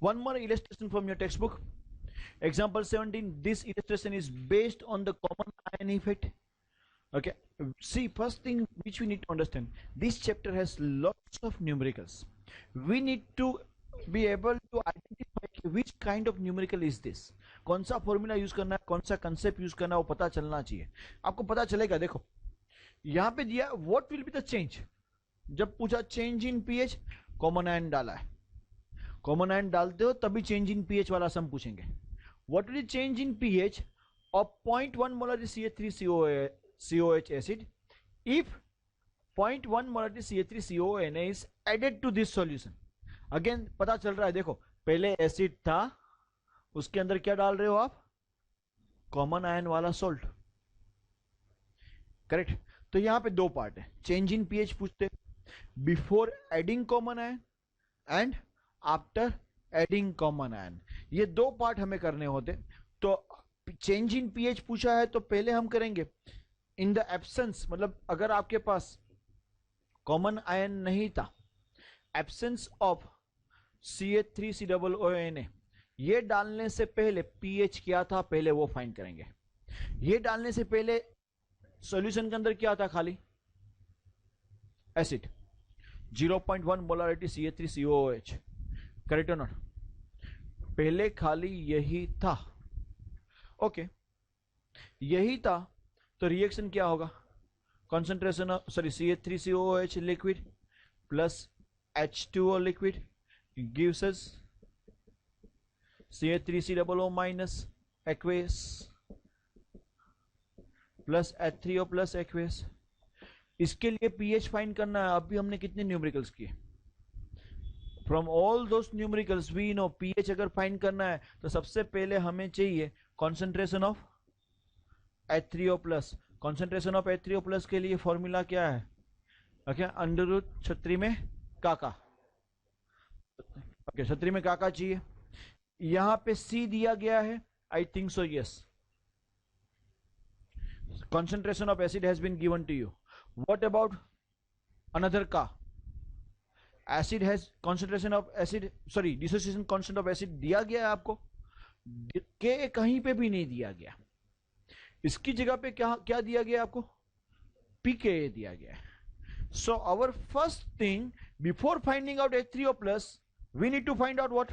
One more illustration from your textbook. Example 17. This illustration is based on the common ion effect. Okay. See, first thing which we need to understand, this chapter has lots of numericals. We need to be able to identify which kind of numerical is this. कौन सा formula use करना है, कौन सा concept use करना है, वो पता चलना चाहिए. आपको पता चलेगा. देखो यहाँ पे दिया what will be the change. जब पूछा change in pH, common ion डाला है. कॉमन आयन डालते हो तभी चेंज इन पीएच वाला सम पूछेंगे. What will change in pH of 0.1 molar CH3COH acid if 0.1 molar CH3CONA is added to this solution. Again पता चल रहा है. देखो पहले एसिड था, उसके अंदर क्या डाल रहे हो आप, कॉमन आयन वाला सोल्ट. करेक्ट. तो यहां पे दो पार्ट है. चेंज इन पीएच पूछते before adding common ion and after adding common ion. ये दो पार्ट हमें करने होते. तो चेंज इन पीएच पूछा है तो पहले हम करेंगे इन द एब्सेंस, मतलब अगर आपके पास कॉमन आयन नहीं था, एब्सेंस ऑफ CH3COONA, ये डालने से पहले पीएच क्या था पहले वो फाइंड करेंगे. ये डालने से पहले सॉल्यूशन के अंदर क्या था, खाली acid. 0.1 molarity CH3COOH. Correct or not. पहले खाली यही था. ओके यही था तो रिएक्शन क्या होगा, concentration of CH3COOH liquid plus H2O liquid gives us CH3COO minus aqueous plus H3O plus aqueous. इसके लिए pH फाइंड करना है. अभी हमने कितने न्यूमेरिकल्स किए. From all those numericals we know pH अगर फाइंड करना है तो सबसे पहले हमें चाहिए concentration of H3O plus. Concentration of H3O plus के लिए फॉर्मूला क्या है, ओके, अंडर रूट छतरी में काका. ओके छतरी में काका चाहिए. यहां पे C दिया गया है, I think so yes. concentration of acid has been given to you. What about another का? Acid has concentration of acid, sorry, dissociation constant of acid दिया गया है आपको. K कहीं पे भी नहीं दिया गया. इसकी जगह पे क्या क्या दिया गया आपको, pK दिया गया है. So our first thing before finding out H3O plus, we need to find out what,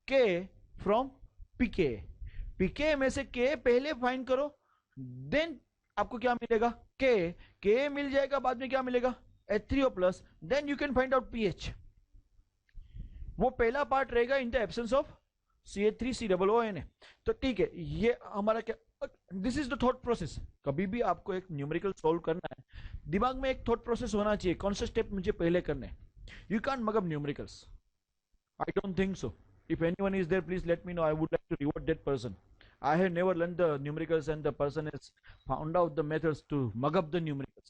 K from pK. pK में से K पहले फाइंड करो, देन आपको क्या मिलेगा, K. K मिल जाएगा, बाद में क्या मिलेगा, H3O plus, then you can find out pH. वो पहला पार्ट रहेगा in the absence of CH3COONA. तो ठीक है, ये हमारा क्या, this is the thought process. कभी भी आपको एक न्यूमेरिकल सॉल्व करना है, दिमाग में एक थॉट प्रोसेस होना चाहिए, कौन से स्टेप मुझे पहले करने. You can mug up numericals. I don't think so. If anyone is there, please let me know. I would like to reward that person. I have never learned the numericals and the person has found out the methods to mug up the numericals.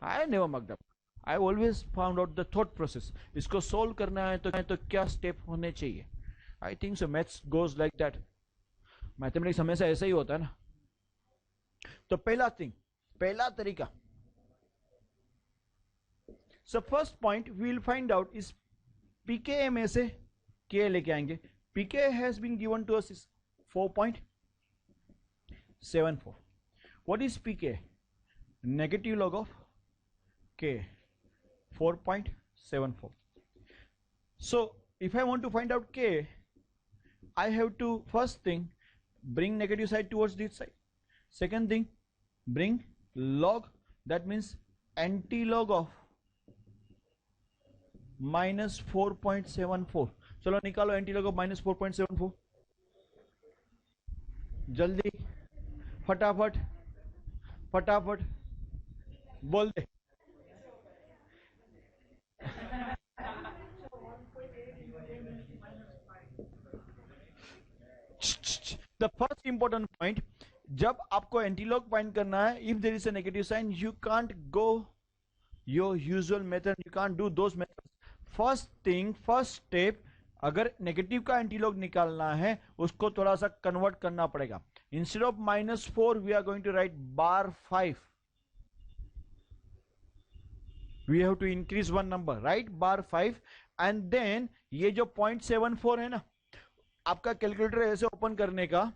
I never mugged up. I always found out the thought process. इसको solve करना है तो क्या step होने चाहिए. I think so. Maths goes like that. Mathematics हमेशा ऐसा ही होता है ना. तो पहला thing, पहला तरीका. So first point we will find out is pKa में से K लेके आएंगे. pK has been given to us is 4.74. What is pK? Negative log of K, 4.74. So if I want to find out K, I have to first thing bring negative side towards this side. Second thing, bring log, that means anti-log of minus 4.74. चलो निकालो anti-log of minus 4.74. जल्दी फटाफट फटाफट बोल दे. The first important point, जब आपको antilog find करना है, if there is a negative sign, you can't go your usual method, you can't do those methods. First thing, first step, अगर नेगेटिव का एंटीलॉग निकालना है उसको थोड़ा सा कन्वर्ट करना पड़ेगा. Instead of -4 we are going to write bar5. We have to increase one number, right bar5 and then ये जो 0.74 है ना, आपका कैलकुलेटर ऐसे ओपन करने का,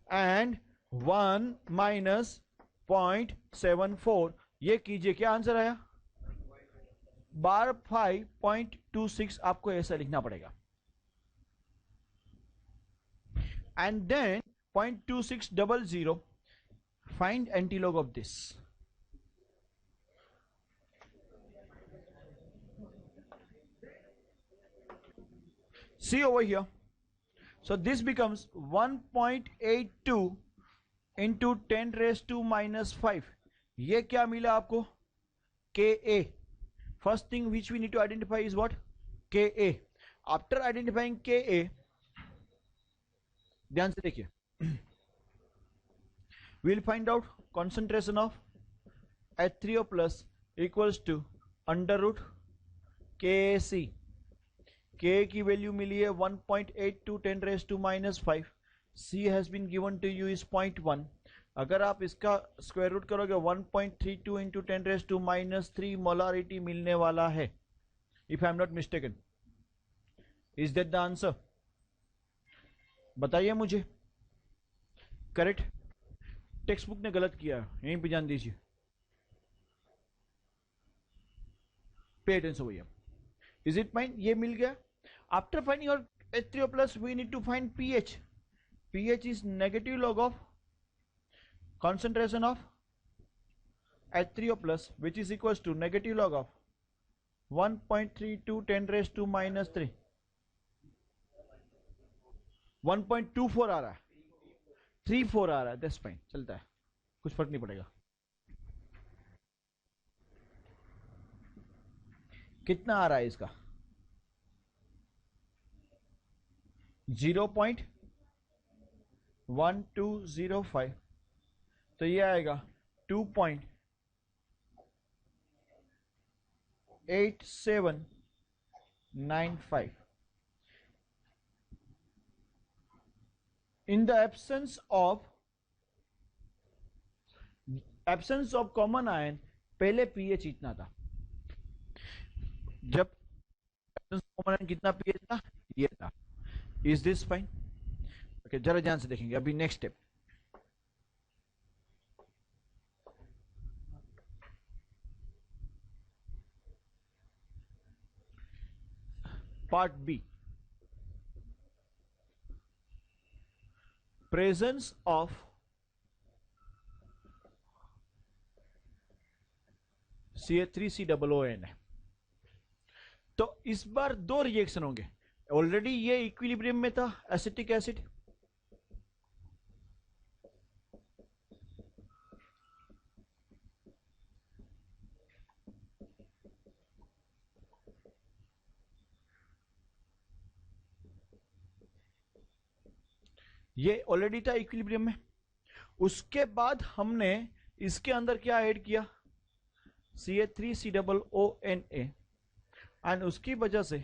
एंड 1 माइनस 0.74, ये कीजिए, क्या आंसर आया? 5.26 आपको ऐसा लिखना पड़ेगा। And then 0.2600, find antilog of this. See over here. So this becomes 1.82 into 10 raised to minus 5. ये क्या मिला आपको? Ka. First thing which we need to identify is what? Ka. After identifying Ka, ध्यान से देखिए, we'll find out concentration of H3O plus equals to under root KC. K की value मिली है 1.82 10 raised to minus 5. C has been given to you is 0.1. अगर आप इसका square root करोगे 1.32 into 10 raised to minus 3 molarity मिलने वाला है, if I am not mistaken. Is that the answer? बताइए मुझे, करेक्ट? टेक्स्ट बुक ने गलत किया, यहीं पे जान दीजिए। पे अटेंशन भैया। Is it fine? ये मिल गया। आफ्टर फाइंडिंग और H3O plus we need to find pH. pH is negative log of concentration of H3O plus, which is equals to negative log of 1.32 10 raised to minus 3. 1.24 आ रहा है, 34 आ रहा है, that's fine, चलता है, कुछ फर्क नहीं पड़ेगा। कितना आ रहा है इसका? 0.1205, तो ये आएगा 2.8795। in the absence of common ion, पहले pH इतना था, जब कॉमन आयन कितना pH था? ये था। Is this fine? ओके, जरा ध्यान से देखेंगे। अभी next step, part b, presence of CH3COON है। तो इस बार दो रिएक्शन होंगे। ऑलरेडी ये इक्विलिब्रियम में था, एसिटिक एसिड, ये ऑलरेडी था इक्विलिब्रियम में। उसके बाद हमने इसके अंदर क्या ऐड किया? CH3COONA, एंड उसकी वजह से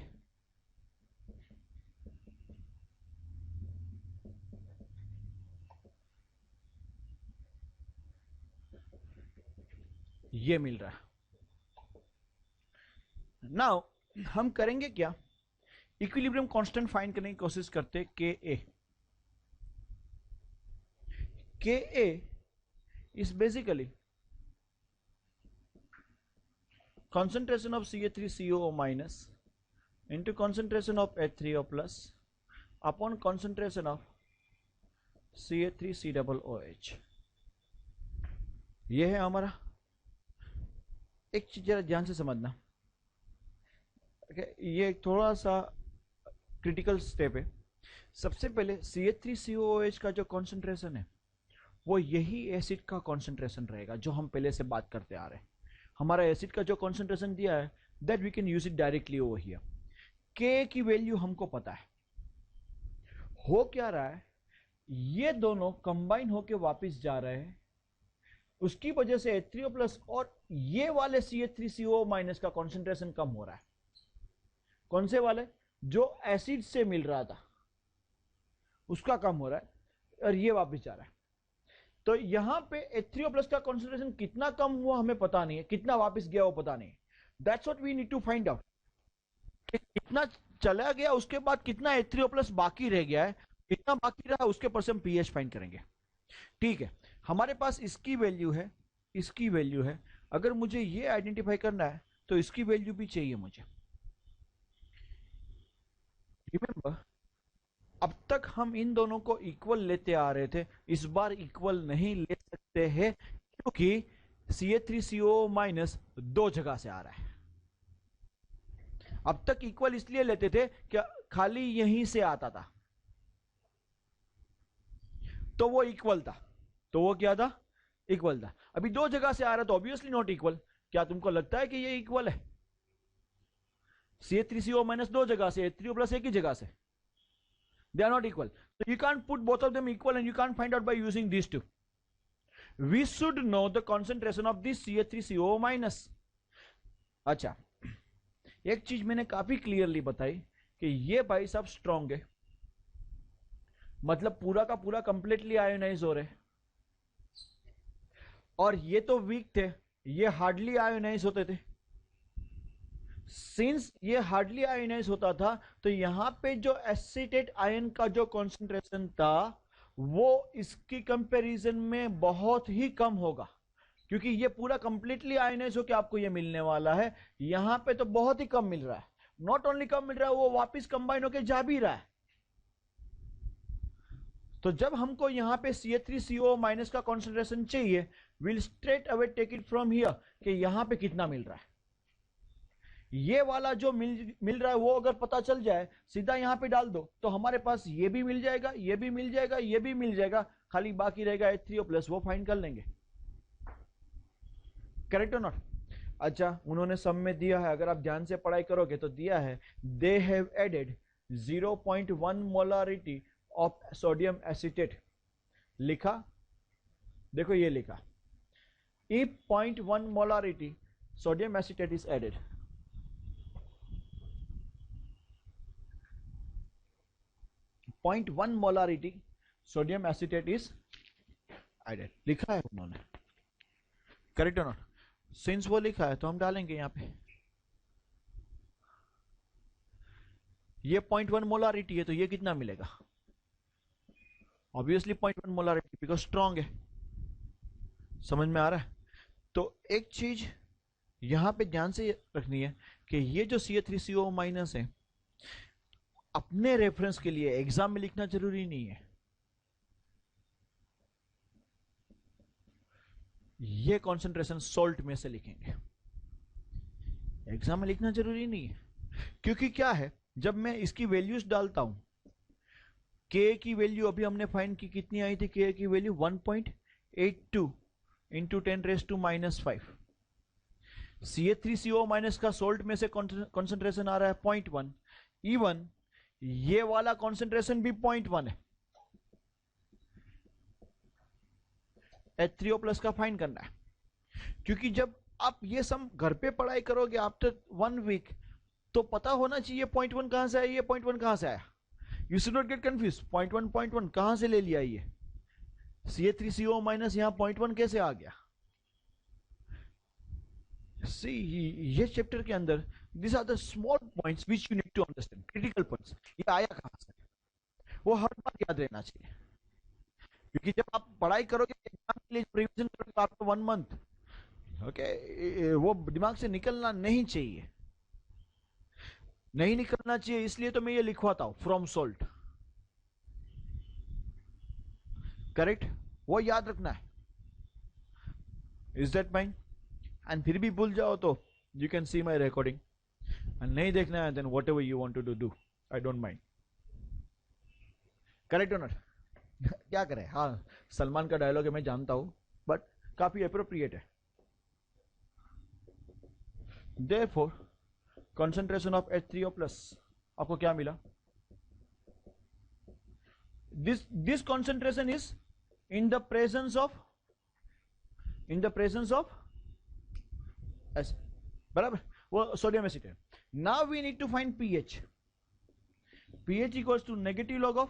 ये मिल रहा है। नाउ हम करेंगे क्या? इक्विलिब्रियम कांस्टेंट फाइंड करने की कोशिश करते हैं। Ka is basically concentration of CH3COO minus into concentration of H3O plus upon concentration of CH3COOH। ये है हमारा। एक चीज जरा ध्यान से समझना, ये थोड़ा सा क्रिटिकल स्टेप है। सबसे पहले CH3COOH का जो कॉन्सेंट्रेशन है वो यही एसिड का कॉन्सेंट्रेशन रहेगा जो हम पहले से बात करते आ रहे हैं। हमारा एसिड का जो कॉन्सेंट्रेशन दिया है that we can use it directly over here. K की वैल्यू हमको पता है। हो क्या रहा है, ये दोनों कंबाइन होके वापस जा रहे हैं, उसकी वजह से H3O प्लस और ये वाले CH3COO माइनस का कॉन्सेंट्रेशन कम हो रहा है। कौन से वाले? जो एसिड से मिल रहा था उसका कम हो रहा है और ये वापस जा रहा है। तो यहां पे H3O प्लस का कॉन्सेंट्रेशन कितना कम हुआ हमें पता नहीं है, कितना वापस गया वो पता नहीं है। That's what we need to find out. कि कितना चला गया, उसके बाद कितना H3O प्लस बाकी रह गया है, कितना बाकी रहा उसके पर से हम पीएच फाइंड करेंगे। ठीक है, हमारे पास इसकी वैल्यू है, इसकी वैल्यू है, अगर मुझे ये आइडेंटिफाई करना है तो इसकी वैल्यू भी चाहिए मुझे। रिमेंबर, अब तक हम इन दोनों को इक्वल लेते आ रहे थे, इस बार इक्वल नहीं ले सकते हैं क्योंकि CH3CO माइनस दो जगह से आ रहा है। अब तक इक्वल इसलिए लेते थे कि खाली यहीं से आता था तो वो इक्वल था, तो वो क्या था, इक्वल था। अभी दो जगह से आ रहा है तो ऑब्वियसली नॉट इक्वल। क्या तुमको लगता है कि ये इक्वल है? CH3CO माइनस दो जगह से, H3O प्लस एक ही जगह से, they are not equal, so you can't put both of them equal and you can't find out by using these two. We should know the concentration of this CH3CO minus. अच्छा, एक चीज मैंने काफी clearly बताई कि ये भाई साहब स्ट्रॉन्ग है, मतलब पूरा का पूरा कंप्लीटली आयोनाइज हो रहे, और ये तो वीक थे, ये हार्डली आयोनाइज होते थे। सिंस ये हार्डली आयोनाइज होता था तो यहां पे जो एसिटेट आयन का जो कॉन्सेंट्रेशन था वो इसकी कंपैरिजन में बहुत ही कम होगा, क्योंकि ये पूरा कंप्लीटली आयोनाइज होकर आपको ये मिलने वाला है। यहां पे तो बहुत ही कम मिल रहा है, नॉट ओनली कम मिल रहा है, वो वापिस कंबाइन होकर जा भी रहा है। तो जब हमको यहां पे CH3CO माइनस का कॉन्सेंट्रेशन चाहिए, will straight away take it from here कि यहां पे कितना मिल रहा है। ये वाला जो मिल रहा है वो अगर पता चल जाए, सीधा यहां पे डाल दो तो हमारे पास ये भी मिल जाएगा, ये भी मिल जाएगा, ये भी मिल जाएगा, खाली बाकी रहेगा H3O प्लस, वो फाइंड कर लेंगे। Correct or not? अच्छा, उन्होंने सब में दिया है, अगर आप ध्यान से पढ़ाई करोगे तो दिया है they have added 0.1 molarity of sodium acetate. लिखा, देखो ये लिखा, if 0.1 molarity sodium acetate is added, 0.1 molarity sodium acetate is added, लिखा है उन्होंने। Correct or not? सिंस वो लिखा है तो हम डालेंगे यहां पे, ये 0.1 मोलारिटी है तो ये कितना मिलेगा, ऑब्वियसली 0.1 मोलारिटी, बिकॉज स्ट्रॉन्ग है। समझ में आ रहा है? तो एक चीज यहां पे ध्यान से रखनी है कि ये जो CH3CO माइनस है, अपने रेफरेंस के लिए एग्जाम में लिखना जरूरी नहीं है, ये कॉन्सेंट्रेशन सॉल्ट में से लिखेंगे, एग्जाम में लिखना जरूरी नहीं है। क्योंकि क्या है, जब मैं इसकी वैल्यूज डालता हूं, के की वैल्यू अभी हमने फाइंड की, कितनी आई थी के की वैल्यू 1.82 इंटू 10⁻⁻5। CH3CO माइनस का सोल्ट में से कॉन्सेंट्रेशन आ रहा है 0.1, इवन ये वाला कॉन्सेंट्रेशन भी 0.1 है। H3O प्लस का फाइंड करना है, क्योंकि जब आप ये सम घर पे पढ़ाई करोगे आफ्टर 1 वीक तो पता होना चाहिए 0.1 कहां से आया, ये 0.1 कहां से आया। You should not get confuse, 0.1 कहां से ले लिया ये, CH3CO माइनस यहां 0.1 कैसे आ गया। सी, ये चैप्टर के अंदर this are the small points which you need to understand, critical points, ये आया कहां से, वो हर बार याद रहना चाहिए। क्योंकि जब आप पढ़ाई करोगे, एग्जाम के लिए रिवीजन करोगे आपको 1 मंथ, ओके, वो दिमाग से निकलना नहीं चाहिए, नहीं निकलना चाहिए, इसलिए तो मैं ये लिखवाता हूं फ्रॉम सोल्ट। करेक्ट, वो याद रखना है। Is that mind? एंड फिर भी भूल जाओ तो you can see my recording, and नहीं देखना है then whatever you want to do, I don't mind. Correct or not? क्या करें, हाँ, सलमान का डायलॉग है मैं जानता हूं, बट काफी अप्रोप्रिएट है। Therefore, concentration of H3O plus आपको क्या मिला? This concentration is in the presence of S, बराबर, वो sodium acetate. Now we need to find pH. pH equals to negative log of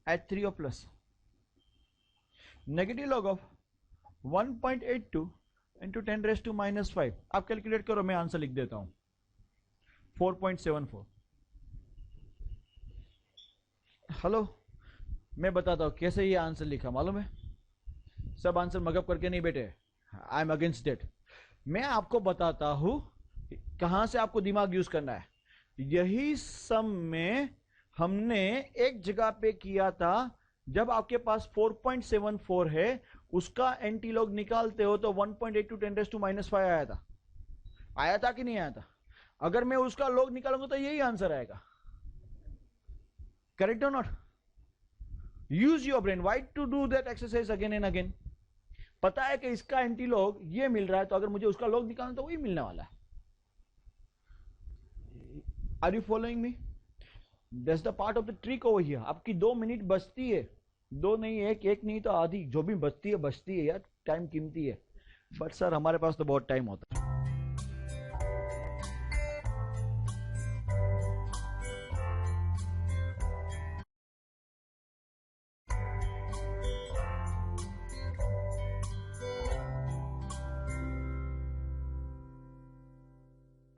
H3O plus, negative log of 1.82 into 10⁻⁵। आप calculate करो, मैं answer लिख देता हूं। 4.74। हेलो, मैं बताता हूं कैसे ये आंसर लिखा, मालूम है? सब आंसर मगअप करके नहीं बैठे, आई एम अगेंस्ट डेट। मैं आपको बताता हूं कहां से आपको दिमाग यूज करना है। यही सम में हमने एक जगह पे किया था, जब आपके पास 4.74 है, उसका एंटीलॉग निकालते हो तो 1.8 × 10⁻⁵ आया था। आया था कि नहीं आया था? अगर मैं उसका लॉग निकालूंगा तो यही आंसर आएगा। Correct or not? Use your brain, why to do that exercise again and again. पता है कि इसका एंटीलॉग ये मिल रहा है, तो अगर मुझे उसका लॉग निकालना तो वही मिलने वाला है। Are you following me? That's the part of the trick over here. आपकी 2 मिनट बचती है, दो नहीं, एक नहीं तो आधी, जो भी बचती है बचती है यार, टाइम कीमती है। बट सर हमारे पास तो बहुत टाइम होता है।